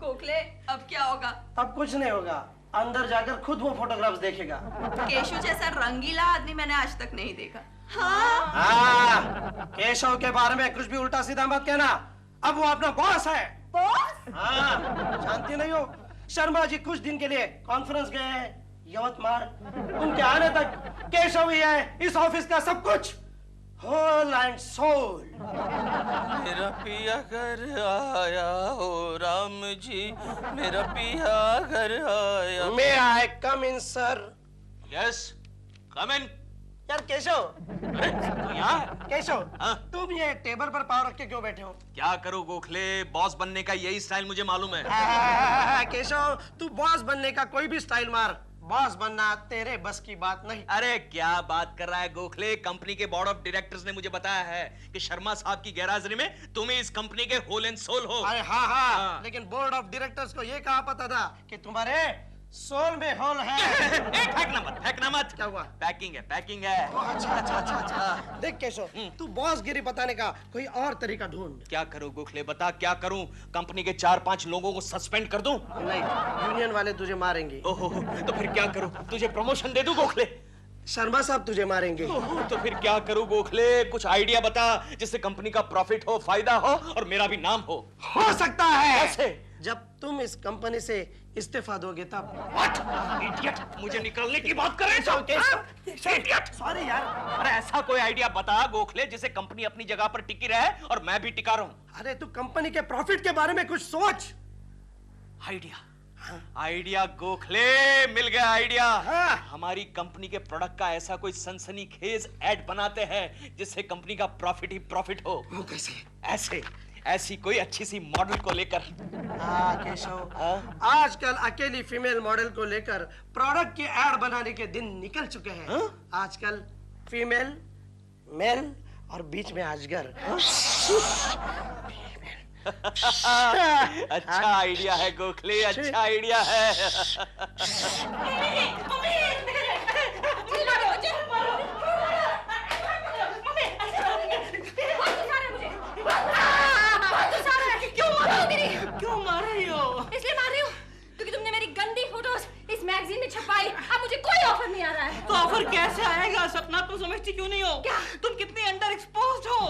गोखले अब क्या होगा? अब कुछ नहीं होगा, अंदर जाकर खुद वो फोटोग्राफ्स देखेगा। केशव जैसा रंगीला आदमी मैंने आज तक नहीं देखा। हाँ, केशव के बारे में कुछ भी उल्टा सीधा मत कहना, अब वो अपना बॉस है। बॉस? हाँ, जानती नहीं हो, शर्मा जी कुछ दिन के लिए कॉन्फ्रेंस गए हैं यवतमाल। उनके आने तक केशव ही है इस ऑफिस का सब कुछ, होल एंड सोल। मेरा पिया घर आया हो राम जी, मेरा पिया घर आया। मे आई कम इन सर? यस, कम इन। यार केशव, अरे तो यहाँ है? केशव, हाँ? तुम ये टेबल पर पाँव रख के क्यों बैठे हो? क्या करो गोखले, बॉस बनने का यही स्टाइल मुझे मालूम है। केशव, तू बॉस बनने का कोई भी स्टाइल मार, बॉस बनना तेरे बस की बात नहीं। अरे क्या बात कर रहा है गोखले, कंपनी के बोर्ड ऑफ डायरेक्टर्स ने मुझे बताया है कि शर्मा साहब की गैरहाजिरी में तुम ही इस कंपनी के होल एंड सोल हो। अरे हाँ, लेकिन बोर्ड ऑफ डायरेक्टर्स को ये कहा पता था कि तुम्हारे सोल में होल है। फेंकना मत। क्या हुआ? पैकिंग है। अच्छा। देख केशव, तू बॉस गिरी बताने का कोई और तरीका ढूंढ। क्या करूं गोखले, बता क्या करूं? कंपनी के 4-5 लोगों को सस्पेंड कर दूं? नहीं, यूनियन वाले तुझे मारेंगे। ओहो, तो फिर क्या करूं? तुझे प्रमोशन दे दूं गोखले? शर्मा साहब तुझे मारेंगे। तो फिर क्या करूं गोखले? कुछ आइडिया बता जिससे कंपनी का प्रॉफिट हो, फायदा हो और मेरा भी नाम हो सकता है। कैसे? जब तुम इस कंपनी से इस्तीफा दोगे तब। What? Idiot! मुझे निकलने की बात कर रहे हो? Idiot! सॉरी यार। अरे ऐसा कोई आइडिया बता गोखले जिससे कंपनी अपनी जगह पर टिकी रहे और मैं भी टिका रहूं। अरे तू कंपनी के प्रॉफिट के बारे में कुछ सोच। आइडिया गोखले, मिल गया आइडिया। हाँ। हमारी कंपनी के प्रोडक्ट का ऐसा कोई सनसनीखेज ऐड बनाते हैं जिससे कंपनी का प्रॉफिट ही प्रॉफिट हो। वो कैसे? ऐसी कोई अच्छी सी मॉडल को लेकर। हाँ केशव, आजकल अकेली फीमेल मॉडल को लेकर प्रोडक्ट की एड बनाने के दिन निकल चुके हैं। आजकल फीमेल, मेल और बीच में अजगर। अच्छा आइडिया है गोखले, अच्छा आइडिया है। क्यों मार रही हो? इसलिए मार रही हूँ क्योंकि तुमने मेरी गंदी फोटोज इस मैगजीन में छपाई। अब मुझे कोई ऑफर नहीं आ रहा है। तो ऑफर कैसे आएगा? सपना तुम समझती क्यों नहीं हो? क्या? तुम कितनी अंडर एक्सपोज्ड हो।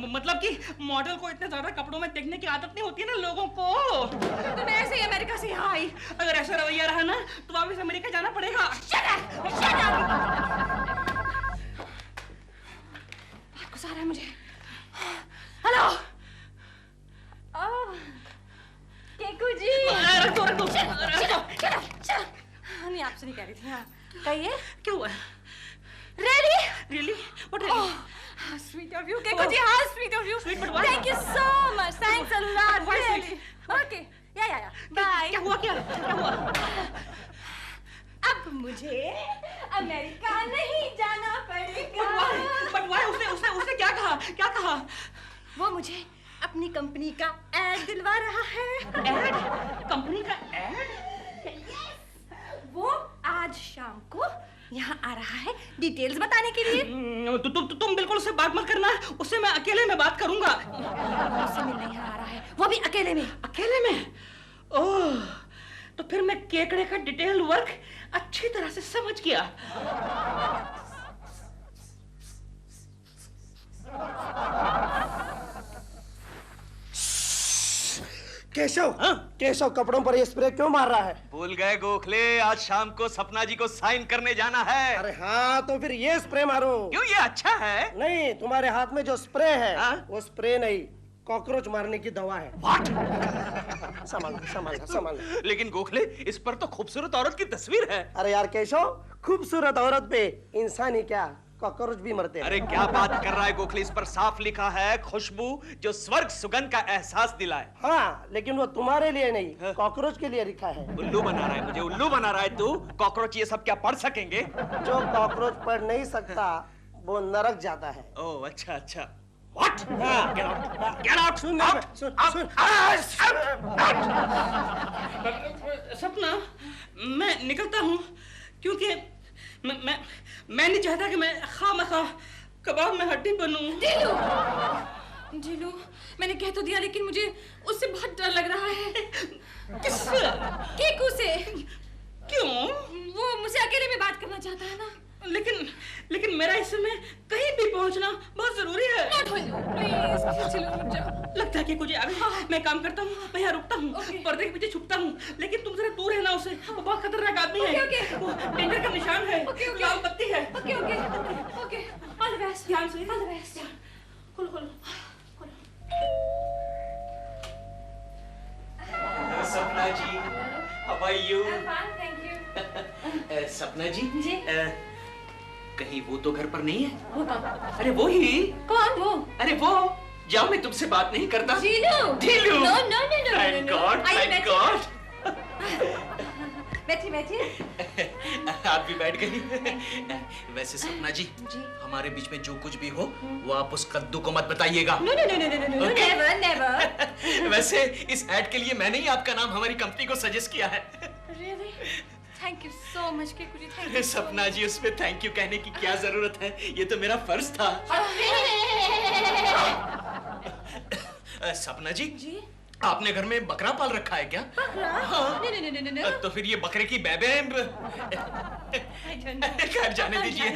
मतलब कि मॉडल को इतने ज्यादा कपड़ों में देखने की आदत नहीं होती है ना लोगों को। तुम ऐसे ही अमेरिका से यहाँ आई। अगर ऐसा रवैया रहा ना तो वापस अमेरिका जाना पड़ेगा। बहुत गुस्सा आ रहा है मुझे। हेलो केकू जी। रखो। नहीं आपसे नहीं कह रही थी। हाँ कहिए। क्या हुआ? Really? What really? Sweet of you, Keku जी। हाँ sweet of you. Sweet, but why? Thank you so much. Thanks a lot. Why really? Okay. Yeah. Bye. क्या हुआ? अब मुझे अमेरिका नहीं जाना पड़ेगा। But why? उसने क्या कहा? वो मुझे अपनी कंपनी का एड दिलवा रहा है। एड? कंपनी का एड? वो आज शाम को यहाँ आ रहा है डिटेल्स बताने के लिए। तुम बिल्कुल उससे बात मत करना, उससे मैं अकेले में बात करूंगा। उससे मिलने यहाँ आ रहा है, वो भी अकेले में। अकेले में? ओह, तो फिर मैं केकड़े का डिटेल वर्क अच्छी तरह से समझ गया। केशव, केशव कपड़ों पर ये स्प्रे क्यों मार रहा है? भूल गए गोखले, आज शाम को सपना जी को साइन करने जाना है। अरे हाँ, तो फिर ये स्प्रे मारो। क्यों, ये अच्छा है? नहीं, तुम्हारे हाथ में जो स्प्रे है वो स्प्रे नहीं, कॉकरोच मारने की दवा है। संभाल संभाल संभाल। लेकिन गोखले, इस पर तो खूबसूरत औरत की तस्वीर है। अरे यार केशव, खूबसूरत औरत पे इंसान ही क्या, कॉकरोच भी मरते हैं। अरे क्या बात कर रहा है गोखले, इस पर साफ लिखा है खुशबू जो स्वर्ग सुगंध का एहसास दिलाए। हाँ, लेकिन वो तुम्हारे लिए नहीं, कॉकरोच के लिए लिखा है। उल्लू बना रहा है मुझे, उल्लू बना रहा है तू। कॉकरोच ये सब क्या पढ़ सकेंगे? जो कॉकरोच पढ़ नहीं सकता वो नरक जाता है। ओह अच्छा अच्छा। What? Get out! Get out! सुन सपना, मैं निकलता हूँ क्योंकि मैं नहीं चाहता कि मैं खामखा कबाब में हड्डी बनूं। ढीलू, मैंने कह तो दिया, लेकिन मुझे उससे बहुत डर लग रहा है। किससे? केकू से। क्यों? वो मुझसे अकेले में बात करना चाहता है ना। लेकिन मेरा इस समय कहीं भी पहुंचना बहुत जरूरी है। प्लीज चलो, रुक जाओ। लगता है कि कुछ आ गया। मैं काम करता हूँ, मैं यहाँ रुकता हूँ, पर्दे के पीछे छुपता हूँ, लेकिन तुम जरा दूर रहना उससे। वो बहुत खतरनाक आदमी है। वो डेंजर का निशान है। लाल बत्ती है। Okay, all the best. ध्यान से। All the best. खोलो। Sapna ji, how are you? Thank you. Sapna ji, कहीं वो तो घर पर नहीं है? वो कौन? अरे वो ही। कौन वो? अरे वो, जाओ मैं तुमसे बात नहीं करता। ढीलू। नो। Thank God. बैठिए। आप भी बैठ गई। वैसे सपना जी, हमारे बीच में जो कुछ भी हो वो आप उस कद्दू को मत बताइएगा। No, never. वैसे इस ऐड के लिए मैंने ही आपका नाम हमारी कंपनी को सजेस्ट किया है। Really? Thank you so much, Keku ji, thank you so सपना जी, उसमें थैंक यू कहने की क्या जरूरत है, ये तो मेरा फर्ज था। सपना जी, आपने घर में बकरा पाल रखा है क्या? बकरा? हाँ। नहीं। तो फिर ये बकरे की बेबे खैर जाने दीजिए।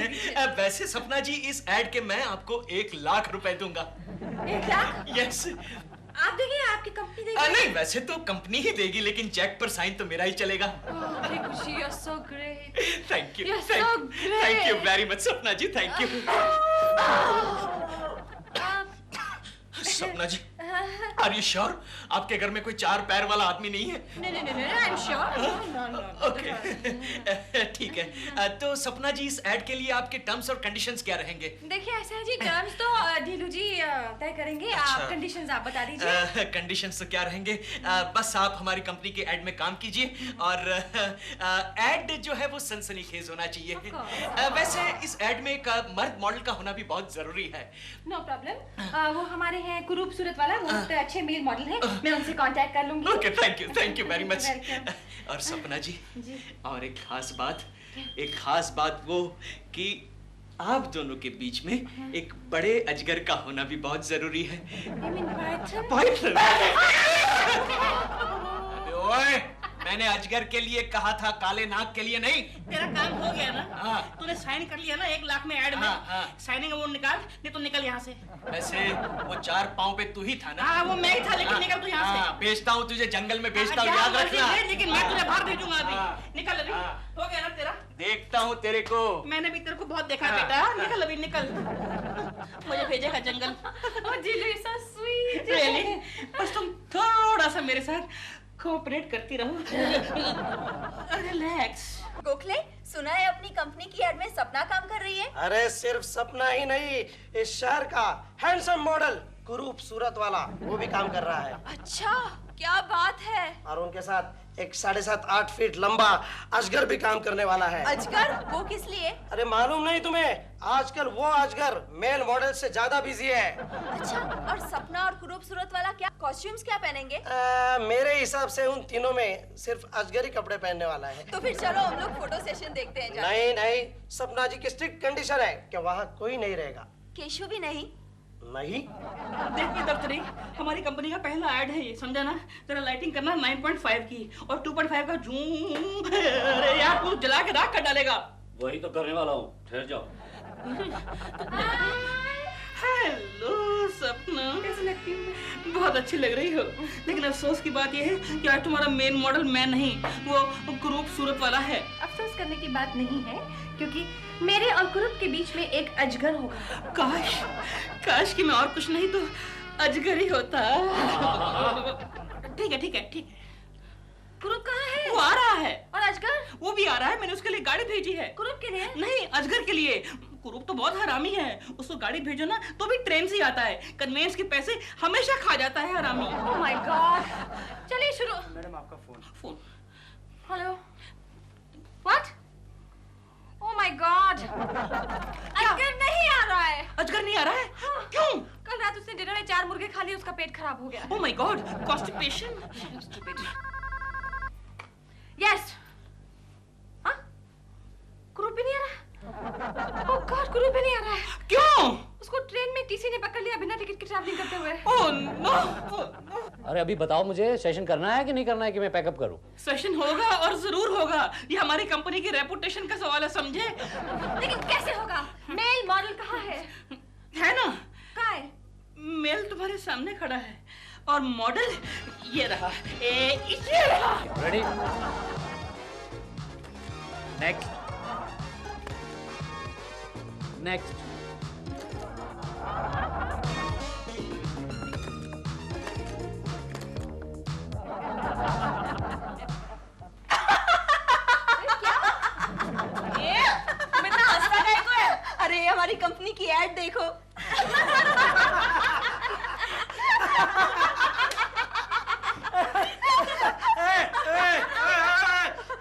वैसे सपना जी, इस ऐड के मैं आपको 1 लाख रुपए दूंगा। 1 लाख? यस। आप देंगे, आपकी कंपनी देगी? नहीं, वैसे तो कंपनी ही देगी, लेकिन चेक पर साइन तो मेरा ही चलेगा। केकू जी, you're so great. Thank you. You're so great. Thank you very much सपना जी, thank you. Sapna ji, are you sure आपके घर में कोई 4 पैर वाला आदमी नहीं है? नहीं, I'm sure. ओके, ठीक है। तो सपना जी, इस ऐड के लिए आपके टर्म्स और कंडीशंस क्या रहेंगे? देखिए ऐसा है जी, टर्म्स तो ढीलू जी तय करेंगे। आप कंडीशंस आप बता दीजिए। कंडीशंस तो क्या रहेंगे, बस आप हमारी कंपनी के ऐड में काम कीजिए और ऐड जो है वो सनसनीखेज होना चाहिए। वैसे इस ऐड में एक मर्द मॉडल का होना भी बहुत जरूरी है। नो प्रॉब्लम, वो हमारे हैं कुरूप सूरत वाला, वो अच्छे मेल मॉडल हैं, मैं उनसे कांटेक्ट कर लूंगी। Okay, thank you very much. और सपना जी, और एक खास बात वो कि आप दोनों के बीच में एक बड़े अजगर का होना भी बहुत जरूरी है। पाइथन? ओए, मैंने अजगर के लिए कहा था, काले नाग के लिए नहीं। तेरा काम हो गया ना? हाँ। तूने साइन कर लिया ना 1 लाख में ऐड में? हाँ। साइनिंग वो निकाल, नहीं तो निकल यहाँ से। वैसे वो 4 पाँव पे तू ही था ना? हाँ, वो मैं ही था, लेकिन निकल तू यहाँ से। भेजता हूँ तुझे जंगल में, भेजता हूँ, याद रखना। लेकिन मैं तुझे बाहर भेजूंगा अभी। निकल अभी। हो गया ना तेरा? देखता हूँ तेरे को। मैंने भी तेरे को बहुत देखा है बेटा। निकल अभी, निकल। मुझे भेजेगा जंगल। ढीलू so sweet. Really? बस तुम थोड़ा सा मेरे साथ कोऑपरेट करती रहो। रिलैक्स। गोखले, सुना है अपनी कंपनी की ऐड में सपना काम कर रही है? अरे सिर्फ सपना ही नहीं, इस शहर का हैंडसम मॉडल कुरूप सूरत वाला वो भी काम कर रहा है। अच्छा, क्या बात है? और उनके साथ एक 7.5-8 फीट लंबा अजगर भी काम करने वाला है। अजगर? वो किस लिए? अरे मालूम नहीं तुम्हें? आजकल वो अजगर मेल मॉडल से ज्यादा बिजी है। अच्छा, और सपना और खूबसूरत वाला क्या कॉस्ट्यूम्स क्या पहनेंगे? मेरे हिसाब से उन तीनों में सिर्फ अजगर ही कपड़े पहनने वाला है। तो फिर चलो हम लोग फोटो सेशन देखते हैं। नहीं नहीं, सपना जी की स्ट्रिक्ट कंडीशन है कि वहाँ कोई नहीं रहेगा। केशव भी नहीं? नहीं। देखिए दफ्तरी, हमारी कंपनी का पहला ऐड है ये, समझा ना? तेरा लाइटिंग करना 9.5 की और 2.5 का जूम। अरे यार तू जला के राख कर डालेगा। वही तो करने वाला हूँ, ठहर जाओ। हेलो सपना, कैसी लगती हूँ? बहुत अच्छी लग रही हो, लेकिन अफसोस की बात यह है कि आज तुम्हारा मेन मॉडल मैं नहीं, वो खूबसूरत वाला है। अफसोस करने की बात नहीं है, क्योंकि मेरे और कुरूप के बीच में एक अजगर होगा। काश कि मैं और कुछ नहीं तो अजगर ही होता। ठीक है ठीक है ठीक है। कुरूप कहाँ है? वो आ रहा है। और अजगर? वो भी आ रहा है, मैंने उसके लिए गाड़ी भेजी है। कुरूप के लिए? नहीं, अजगर के लिए। कुरूप तो बहुत हरामी है, उसको गाड़ी भेजो ना तो भी ट्रेन से ही आता है। कन्वेंस के पैसे हमेशा खा जाता है हरामी। Oh my God. चलिए शुरू। मैडम आपका phone. Hello. What? Oh my God. अजगर नहीं आ रहा है। अजगर नहीं आ रहा है? हाँ। क्यों? कल रात उसने डिनर में 4 मुर्गे खा लिए, उसका पेट खराब हो गया। Oh my God, constipation. Yes. हाँ? कुरूप भी नहीं आ रहा? ओह गॉड, कुरूप भी नहीं आ रहा है। क्यों? उसको ट्रेन में टीसी ने पकड़ लिया बिना टिकट के ट्रैवलिंग करते हुए। Oh no. अरे अभी बताओ मुझे, सेशन करना है कि नहीं करना है कि मैं पैकअप करूं? सेशन होगा और जरूर होगा, ये हमारी कंपनी की रेपुटेशन का सवाल है, समझे? लेकिन कैसे होगा? मेल मॉडल कहाँ है? है ना? कहाँ है? मेल तुम्हारे सामने खड़ा है और मॉडल ये रहा। ये रहा। रेडी? नेक्स्ट। नेक्स्ट। अरे हमारी कंपनी की ऐड देखो।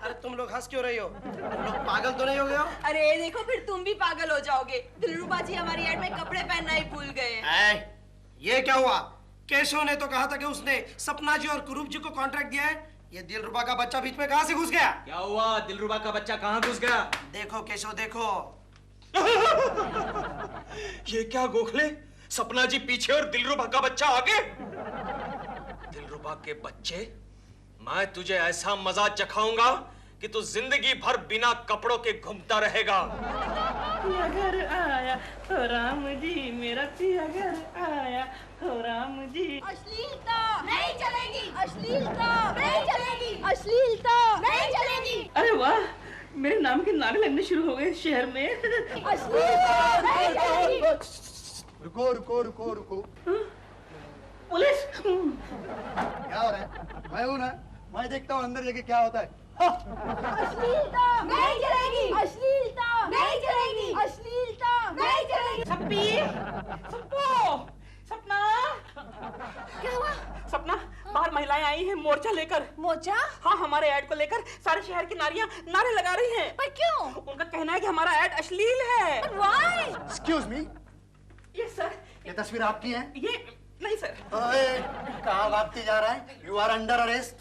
अरे तुम लोग हंस क्यों रही हो? तुम लोग पागल तो नहीं हो गए हो? अरे देखो, फिर तुम भी पागल हो जाओगे। दिलरुबा जी हमारी ऐड में कपड़े पहनना ही भूल गए। ये क्या हुआ? केशव ने तो कहा था कि उसने सपना जी और कुरूप जी को कॉन्ट्रैक्ट दिया है। ये दिलरुबा का बच्चा बीच में कहां से घुस गया? क्या हुआ? दिलरुबा का बच्चा कहां घुस गया? देखो केशव देखो। ये क्या गोखले? सपना जी पीछे और दिलरुबा का बच्चा आगे। दिलरुबा के बच्चे, मैं तुझे ऐसा मजा चखाऊंगा कि तू जिंदगी भर बिना कपड़ों के घूमता रहेगा। पिया घर आया हो राम जी, मेरा पिया घर आया हो राम जी। अश्लीलता नहीं चलेगी, अश्लीलता नहीं चलेगी, अश्लीलता नहीं चलेगी। अरे वाह, मेरे नाम के नारे लगने शुरू हो गए शहर में। अश्लीलता नहीं चलेगी। रुको रुको रुको रुको। पुलिस? क्या हो रहा है? मैं हूं ना, मैं देखता हूँ अंदर जाके क्या होता है। अश्लीलता नहीं चलेगी, अश्लीलता नहीं चलेगी, अश्लीलता नहीं चलेगी। सप्पी, सप्पो, सपना। क्या हुआ? सपना, बाहर महिलाएं आई हैं मोर्चा लेकर। मोर्चा? हाँ, हमारे ऐड को लेकर सारे शहर की नारियां नारे लगा रही हैं। पर क्यों? उनका कहना है कि हमारा ऐड अश्लील है। Why? एक्सक्यूज मी, ये सर, ये तस्वीर आपकी है? ये नहीं सर। कहाँ भागते जा रहा है? You are under arrest.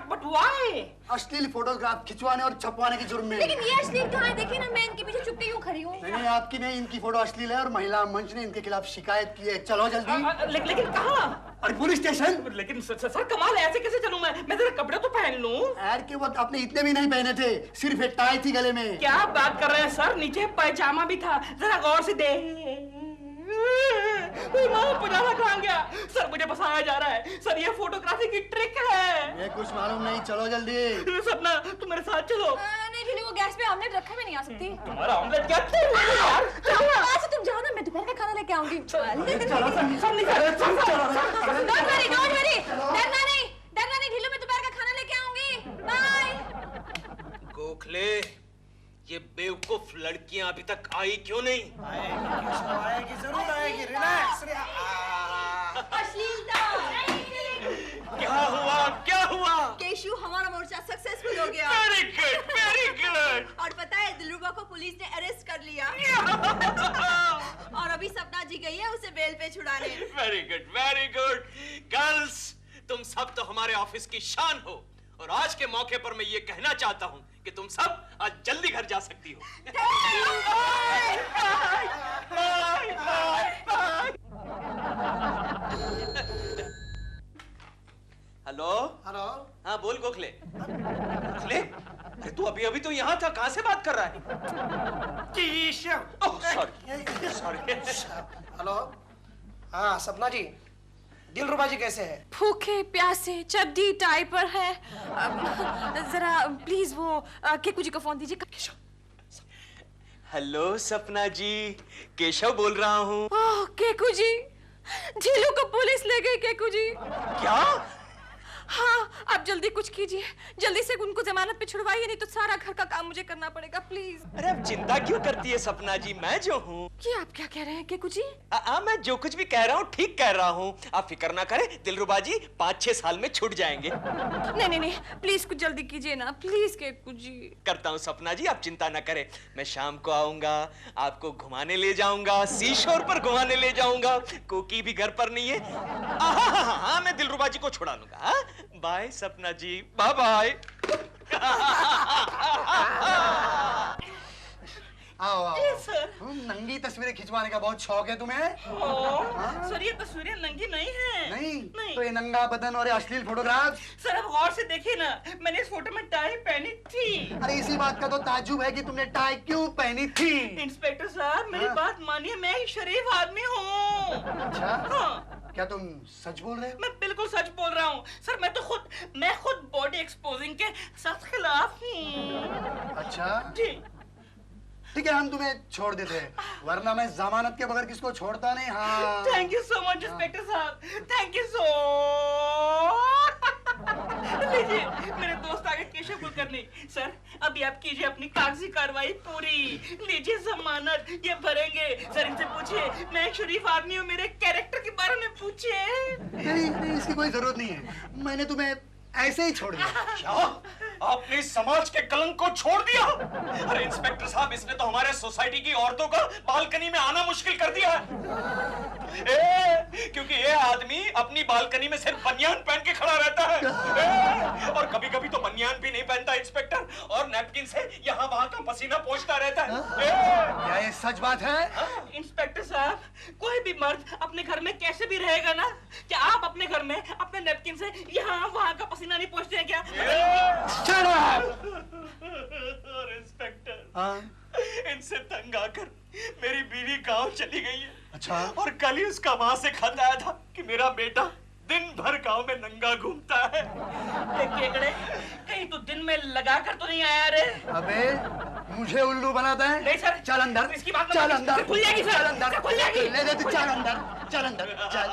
But why? अश्लील फोटोग्राफ खिंचवाने और छपवाने के जुर्म में। लेकिन ये अश्लील कहाँ है? देखिए ना, मैं इनके पीछे चुप के यूं खड़ी हूँ। नहीं, आपकी नहीं, इनकी फोटो अश्लील है और महिला मंच ने इनके खिलाफ शिकायत की है। चलो जल्दी। लेकिन कहाँ? अरे पुलिस स्टेशन। लेकिन सर कमाल है, ऐसे कैसे चलूं मैं जरा कपड़े तो पहन लूं। ऐड के वक्त आपने इतने भी नहीं पहने थे, सिर्फ एक टाई थी गले में। क्या बात कर रहे हैं सर? नीचे पैजामा भी था, जरा गौर से दे। पजामा कहाँ गया? सर मुझे फंसाया जा रहा है सर, ये फोटोग्राफी की ट्रिक है। ये कुछ मालूम नहीं, चलो जल्दी। सपना तुम मेरे साथ चलो। नहीं नहीं, वो गैस पे ऑमलेट रखा, मैं नहीं आ सकती। तुम्हारा ऑमलेट क्या? यार चलो ना। अच्छा तुम जाओ ना, मैं दोपहर का खाना लेके आऊंगी। डरना नहीं ढीलो, मैं दोपहर का खाना लेके आऊंगी। बाय। गोखले, ये बेवकूफ लड़कियां अभी तक आई क्यों नहीं? आएगी जरूर आएगी, रिलैक्स। अश्लीलता क्या हुआ? हमारा मोर्चा सक्सेसफुल हो गया। Very good, very good. और पता है दिलरुबा को पुलिस ने अरेस्ट कर लिया। और अभी सपना जी गई है उसे बेल पे छुड़ाने। Very good, very good. Girls, तुम सब तो हमारे ऑफिस की शान हो, और आज के मौके पर मैं ये कहना चाहता हूँ कि तुम सब आज जल्दी घर जा सकती हो। Hello hello. हाँ बोल गोखले। गोखले, अरे तू अभी अभी तो यहाँ था, कहाँ से बात कर रहा है? Oh sorry sorry. हेलो। हाँ सपना जी, दिलरुबा जी कैसे है? भूखे प्यासे चड्डी टाई पर है। जरा प्लीज वो केकू जी को फोन दीजिए। हेलो सपना जी, केशव बोल रहा हूँ। ओह केकू जी, झीलू को पुलिस ले गई केकू जी। क्या? हाँ, आप जल्दी कुछ कीजिए, जल्दी से उनको जमानत पे छुड़वाइए, नहीं तो सारा घर का काम मुझे करना पड़ेगा प्लीज। अरे अब चिंता क्यों करती है सपना जी, मैं जो हूँ। ये आप क्या कह रहे हैं केकू जी? मैं जो कुछ भी कह रहा हूँ ठीक कह रहा हूँ। आप फिक्र ना करें, दिलरुबा जी 5-6 साल में छूट जाएंगे। नहीं नहीं नहीं, प्लीज कुछ जल्दी कीजिए ना, प्लीज केकू जी। करता हूँ सपना जी, आप चिंता ना करें। मैं शाम को आऊंगा, आपको घुमाने ले जाऊंगा, सी शोर पर घुमाने ले जाऊंगा। कोकी भी घर पर नहीं है। हाँ, मैं दिलरुबा जी को छुड़ा लूंगा। बाय सपना जी, बाय बाय। आओ आओ। नंगी तस्वीरें खिंचवाने का बहुत शौक है तुम्हें? सर ये तस्वीरें नंगी नहीं है। नहीं। तो ये नंगा बदन और ये अश्लील फोटोग्राफ? सर अब गौर से देखिए ना, मैंने इस फोटो में टाई पहनी थी। अरे इसी बात का तो ताज्जुब है कि तुमने टाई क्यों पहनी थी? इंस्पेक्टर साहब मेरी बात मानिए, मैं एक शरीफ आदमी हूँ। अच्छा? हाँ। क्या तुम सच बोल रहे हो? मैं बिल्कुल सच बोल रहा हूँ सर। मैं खुद बॉडी एक्सपोजिंग के सख्त खिलाफ हूँ। अच्छा जी ठीक है, हम तुम्हें छोड़ देते हैं, वरना मैं जमानत के बगैर किसको छोड़ता नहीं। हाँ thank you so much inspector साहब, थैंक यू सो। लीजिए मेरे दोस्त आगे केशव कुलकर्णी। सर अभी आप कीजिए अपनी कागजी कार्रवाई पूरी, लीजिए जमानत, ये भरेंगे। सर इनसे पूछिए, मैं एक शरीफ आदमी हूँ, मेरे कैरेक्टर के बारे में पूछिए। नहीं, इसकी कोई जरूरत नहीं है, मैंने तुम्हें ऐसे ही छोड़ दिया। क्या? आपने इस समाज के कलंक को छोड़ दिया? अरे इंस्पेक्टर साहब, इसने तो हमारे सोसाइटी की औरतों का बालकनी में आना मुश्किल कर दिया है। क्योंकि ये आदमी अपनी बालकनी में सिर्फ बनियान पहन के खड़ा रहता है। और कभी कभी तो बनियान भी नहीं पहनता इंस्पेक्टर, और नैपकिन से यहाँ वहाँ का पसीना पोंछता रहता है। क्या ये सच बात है? इंस्पेक्टर साहब, कोई भी मर्द अपने घर में कैसे भी रहेगा ना, क्या आप अपने घर में अपने नैपकिन से यहाँ वहाँ का पसीना नहीं पोंछते हैं क्या? इंस्पेक्टर, इनसे तंग आकर मेरी बीवी गांव चली गई है। अच्छा? और कल ही उसका वहां से खत आया था कि मेरा बेटा दिन भर गांव में नंगा घूमता है। केकड़े, कहीं तो दिन में लगा कर तो नहीं आया रे? अबे मुझे उल्लू बनाता है? नहीं सर, चल अंदर, इसकी बात चल अंदर, खुल जाएगी सर, चल अंदर, खुल जाएगी। ले दे तू, चल अंदर, चल अंदर, चल।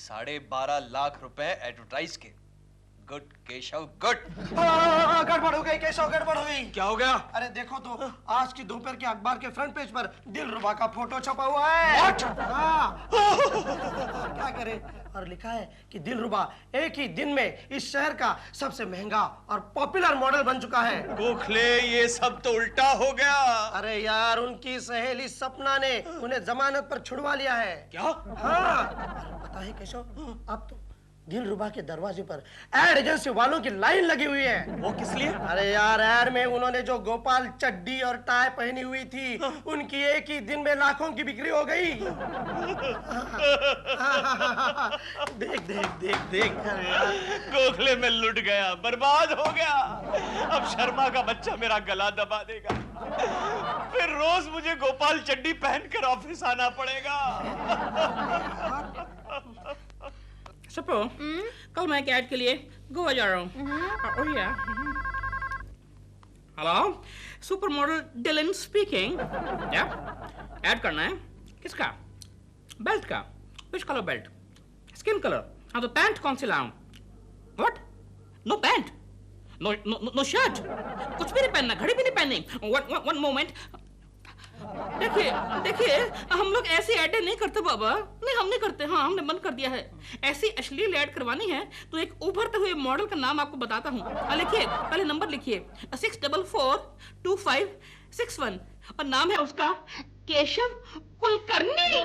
$12.5 लाख एडवर्टाइज के। Good Keshav, good. गड़बड़ हो गई केशव, गड़बड़ हो गई। क्या हो गया? अरे देखो तो, आज की दोपहर के अखबार के फ्रंट पेज पर दिलरुबा का फोटो छपा हुआ है। हाँ। क्या करे, और लिखा है कि दिलरुबा एक ही दिन में इस शहर का सबसे महंगा और पॉपुलर मॉडल बन चुका है। गोखले, ये सब तो उल्टा हो गया। अरे यार, उनकी सहेली सपना ने उन्हें जमानत पर छुड़वा लिया है। क्या? हाँ, पता है केशव, अब तो दिलरुबा के दरवाजे पर एड एजेंसी वालों की लाइन लगी हुई है। वो किस लिए? अरे यार, एड में उन्होंने जो गोपाल चड्डी और टाई पहनी हुई थी, उनकी एक ही दिन में लाखों की बिक्री हो गई। देख देख देख देख। गोखले में लुट गया, बर्बाद हो गया। अब शर्मा का बच्चा मेरा गला दबा देगा, फिर रोज मुझे गोपाल चड्डी पहनकर ऑफिस आना पड़ेगा। सपो, कल मैं एक ऐड के लिए गोवा जा रहा हूँ। Hello, super model Dylan speaking. क्या ऐड करना है? किसका? बेल्ट का? Which colour belt? Skin colour? हाँ तो पैंट कौन सी लाऊं? What? No pant, no no no shirt, कुछ भी नहीं पहनना, घड़ी भी नहीं पहननी। वन मोमेंट, देखिए देखिए, हम लोग ऐसी ऐडें नहीं करते बाबा, नहीं हम नहीं करते। हाँ, हमने बंद कर दिया है। ऐसी अश्लील ऐड करवानी है तो एक उभरते हुए मॉडल का नाम आपको बताता हूँ। लिखिए, पहले नंबर लिखिए 6442561 और नाम है उसका केशव कुलकर्णी।